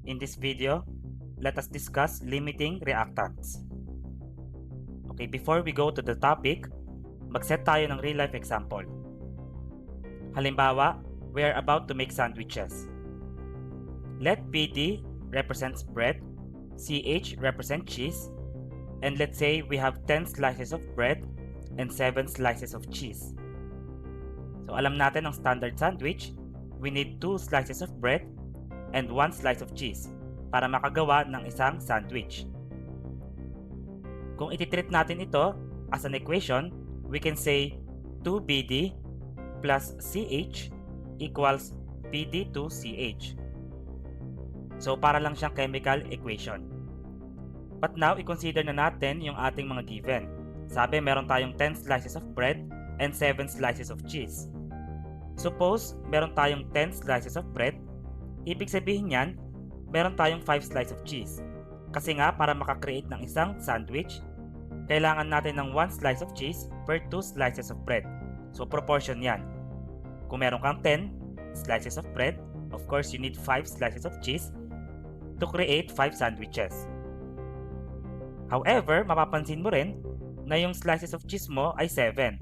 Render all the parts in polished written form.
In this video, let us discuss limiting reactants. Okay, before we go to the topic, mag-set tayo ng real-life example. Halimbawa, we are about to make sandwiches. Let BD represents bread, CH represents cheese, and let's say we have 10 slices of bread and 7 slices of cheese. So alam natin ang standard sandwich, we need 2 slices of bread and 1 slice of cheese para makagawa ng isang sandwich. Kung ititreat natin ito as an equation, we can say 2BD plus CH equals BD2CH. So para lang siyang chemical equation. But now, i-consider na natin yung ating mga given. Sabi meron tayong 10 slices of bread and 7 slices of cheese. Suppose meron tayong 10 slices of bread, ibig sabihin yan, meron tayong 5 slices of cheese. Kasi nga, para makakreate ng isang sandwich, kailangan natin ng 1 slice of cheese per 2 slices of bread. So, proportion yan. Kung meron kang 10 slices of bread, of course, you need 5 slices of cheese to create 5 sandwiches. However, mapapansin mo rin na yung slices of cheese mo ay 7.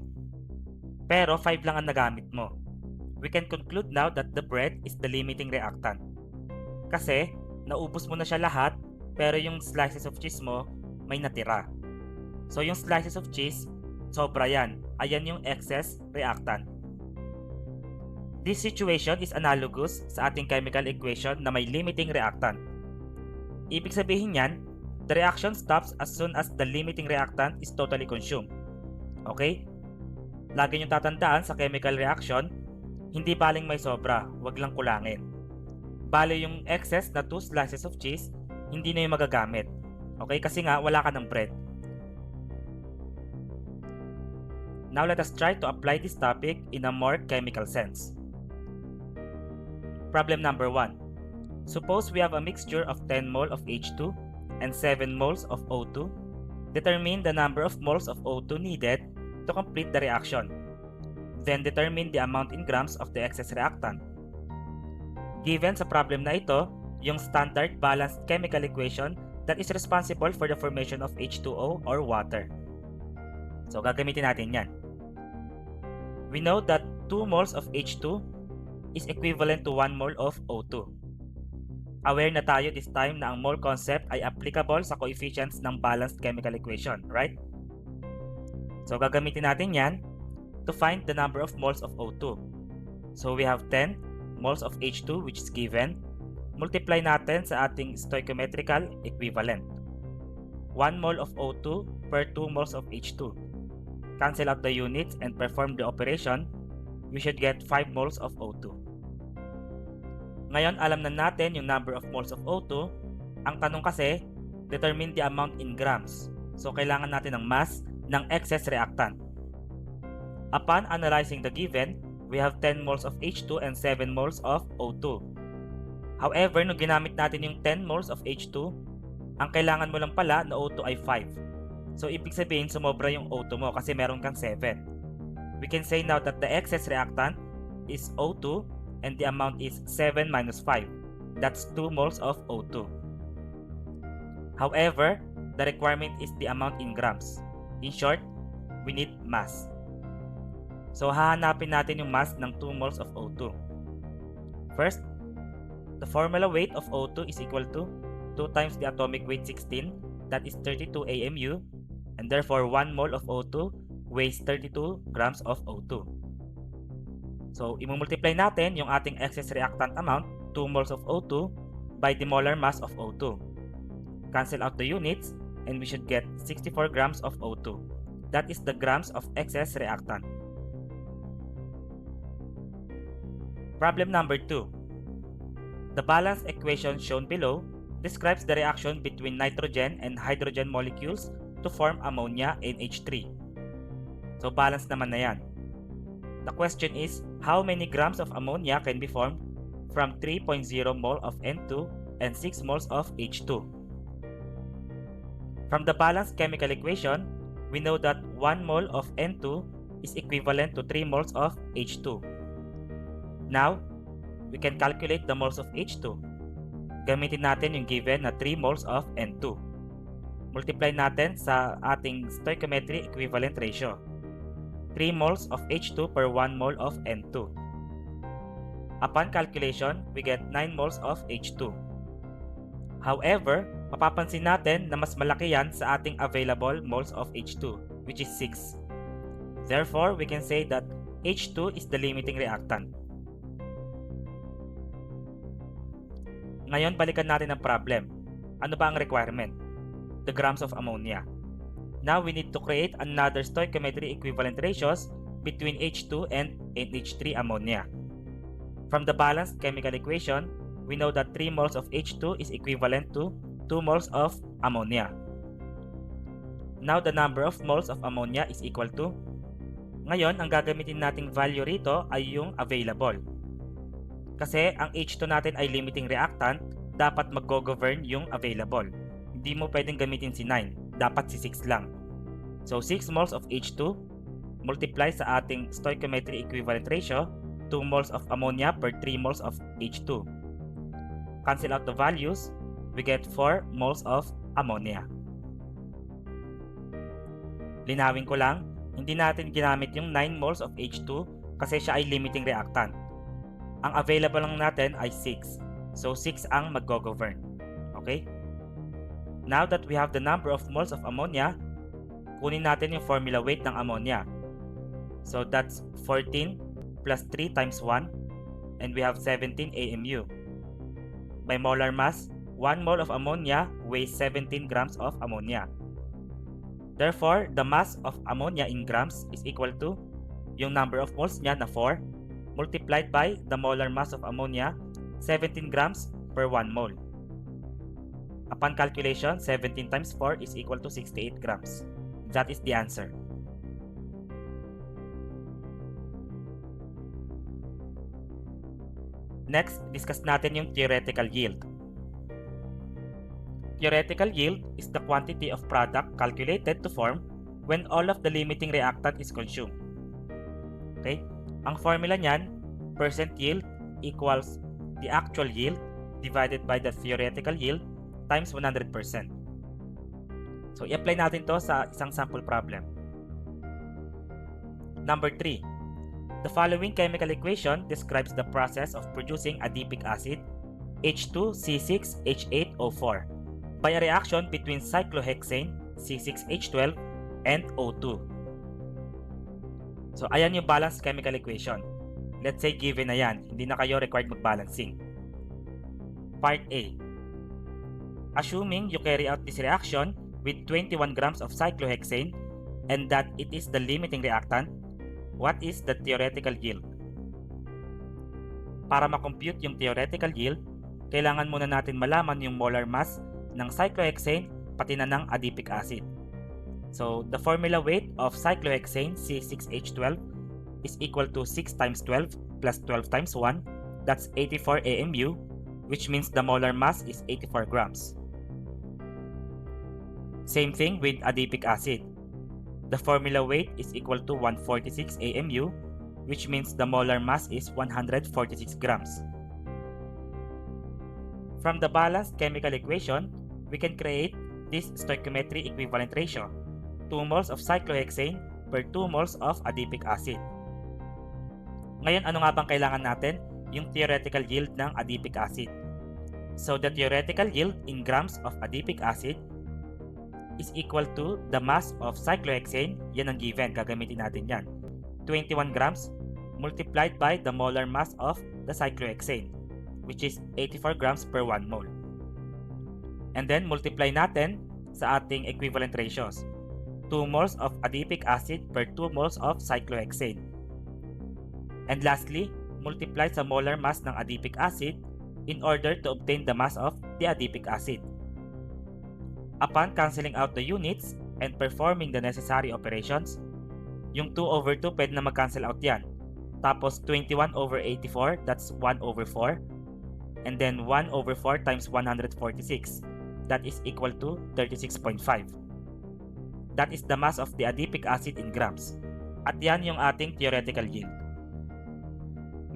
Pero 5 lang ang nagamit mo. We can conclude now that the bread is the limiting reactant. Kasi, naubos mo na siya lahat, pero yung slices of cheese mo may natira. So, yung slices of cheese, sobra yan. Ayan yung excess reactant. This situation is analogous sa ating chemical equation na may limiting reactant. Ibig sabihin yan, the reaction stops as soon as the limiting reactant is totally consumed. Okay? Lagi nyo tatandaan sa chemical reaction, hindi baling may sobra, wag lang kulangin. Bale yung excess na 2 slices of cheese, hindi na yung magagamit. Okay? Kasi nga, wala ka ng bread. Now let us try to apply this topic in a more chemical sense. Problem number 1. Suppose we have a mixture of 10 mol of H2 and 7 moles of O2. Determine the number of moles of O2 needed to complete the reaction. Then determine the amount in grams of the excess reactant. Given sa problem na ito, yung standard balanced chemical equation that is responsible for the formation of H2O or water. So gagamitin natin yan. We know that 2 moles of H2 is equivalent to 1 mole of O2. Aware na tayo this time na ang mole concept ay applicable sa coefficients ng balanced chemical equation, right? So gagamitin natin yan to find the number of moles of O2. So we have 10 moles of H2 which is given. Multiply natin sa ating stoichiometrical equivalent. 1 mole of O2 per 2 moles of H2. Cancel out the units and perform the operation, we should get 5 moles of O2. Ngayon, alam na natin yung number of moles of O2. Ang tanong kasi, determine the amount in grams. So, kailangan natin ng mass ng excess reactant. Upon analyzing the given, we have 10 moles of H2 and 7 moles of O2. However, nung ginamit natin yung 10 moles of H2, ang kailangan mo lang pala na O2 ay 5. So, ibig sabihin, sumobra yung O2 mo kasi meron kang 7. We can say now that the excess reactant is O2 and the amount is 7 minus 5. That's 2 moles of O2. However, the requirement is the amount in grams. In short, we need mass. So, hahanapin natin yung mass ng 2 moles of O2. First, the formula weight of O2 is equal to 2 times the atomic weight 16, that is 32 AMU, and therefore 1 mole of O2 weighs 32 grams of O2. So, imumultiply natin yung ating excess reactant amount, 2 moles of O2, by the molar mass of O2. Cancel out the units, and we should get 64 grams of O2. That is the grams of excess reactant. Problem number 2. The balanced equation shown below describes the reaction between nitrogen and hydrogen molecules to form ammonia NH3. So, balance naman na yan. The question is, how many grams of ammonia can be formed from 3.0 mole of N2 and 6 moles of H2? From the balanced chemical equation, we know that 1 mole of N2 is equivalent to 3 moles of H2. Now, we can calculate the moles of H2. gamitin natin yung given na 3 moles of N2. Multiply natin sa ating stoichiometry equivalent ratio. 3 moles of H2 per 1 mole of N2. Upon calculation, we get 9 moles of H2. However, mapapansin natin na mas malaki yan sa ating available moles of H2, which is 6. Therefore, we can say that H2 is the limiting reactant. Ngayon, balikan natin ang problem. Ano ba ang requirement? The grams of ammonia. Now, we need to create another stoichiometry equivalent ratios between H2 and NH3 ammonia. From the balanced chemical equation, we know that 3 moles of H2 is equivalent to 2 moles of ammonia. Now, the number of moles of ammonia is equal to. Ngayon, ang gagamitin nating value rito ay yung available. Kasi ang H2 natin ay limiting reactant, dapat mag-govern yung available. Hindi mo pwedeng gamitin si 9, dapat si 6 lang. So 6 moles of H2 multiply sa ating stoichiometry equivalent ratio, 2 moles of ammonia per 3 moles of H2. Cancel out the values, we get 4 moles of ammonia. Linawin ko lang, hindi natin ginamit yung 9 moles of H2 kasi siya ay limiting reactant. Ang available lang natin ay 6. So 6 ang mag-govern. Okay? Now that we have the number of moles of ammonia, kunin natin yung formula weight ng ammonia. So that's 14 plus 3 times 1 and we have 17 AMU. By molar mass, 1 mole of ammonia weighs 17 grams of ammonia. Therefore, the mass of ammonia in grams is equal to yung number of moles niya na 4 multiplied by the molar mass of ammonia, 17 grams per 1 mole. Upon calculation, 17 times 4 is equal to 68 grams. That is the answer. Next, discuss natin yung theoretical yield. Theoretical yield is the quantity of product calculated to form when all of the limiting reactant is consumed. Okay? Ang formula niyan, percent yield equals the actual yield divided by the theoretical yield times 100%. So, i-apply natin to sa isang sample problem. Number 3. The following chemical equation describes the process of producing adipic acid H2C6H8O4 by a reaction between cyclohexane C6H12 and O2. So, ayan yung balanced chemical equation. Let's say given na yan, hindi na kayo required mag-balancing. Part A. Assuming you carry out this reaction with 21 grams of cyclohexane and that it is the limiting reactant, what is the theoretical yield? Para makompute yung theoretical yield, kailangan muna natin malaman yung molar mass ng cyclohexane pati na ng adipic acid. So, the formula weight of cyclohexane C6H12 is equal to 6 times 12 plus 12 times 1, that's 84 AMU, which means the molar mass is 84 grams. Same thing with adipic acid. The formula weight is equal to 146 AMU, which means the molar mass is 146 grams. From the balanced chemical equation, we can create this stoichiometry equivalent ratio, 2 moles of cyclohexane per 2 moles of adipic acid. Ngayon, ano nga bang kailangan natin? Yung theoretical yield ng adipic acid. So, the theoretical yield in grams of adipic acid is equal to the mass of cyclohexane, yan ang given, gagamitin natin yan. 21 grams multiplied by the molar mass of the cyclohexane, which is 84 grams per 1 mole. And then, multiply natin sa ating equivalent ratios. 2 moles of adipic acid per 2 moles of cyclohexane. And lastly, multiply sa molar mass ng adipic acid in order to obtain the mass of the adipic acid. Upon cancelling out the units and performing the necessary operations, yung 2 over 2 pwede na mag-cancel out yan. Tapos 21 over 84, that's 1 over 4. And then 1 over 4 times 146, that is equal to 36.5. That is the mass of the adipic acid in grams. At yan yung ating theoretical yield.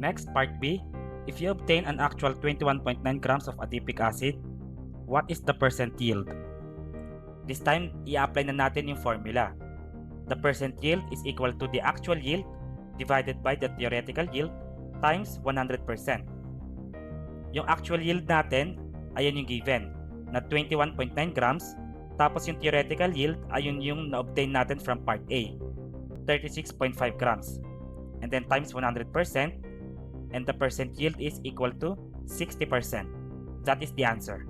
Next, part B, If you obtain an actual 21.9 grams of adipic acid, what is the percent yield? This time, i-apply na natin yung formula. The percent yield is equal to the actual yield divided by the theoretical yield times 100%. Yung actual yield natin, ayun yung given, na 21.9 grams, tapos yung theoretical yield, ayun yung na-obtain natin from part A, 36.5 grams. And then times 100%, and the percent yield is equal to 60%. That is the answer.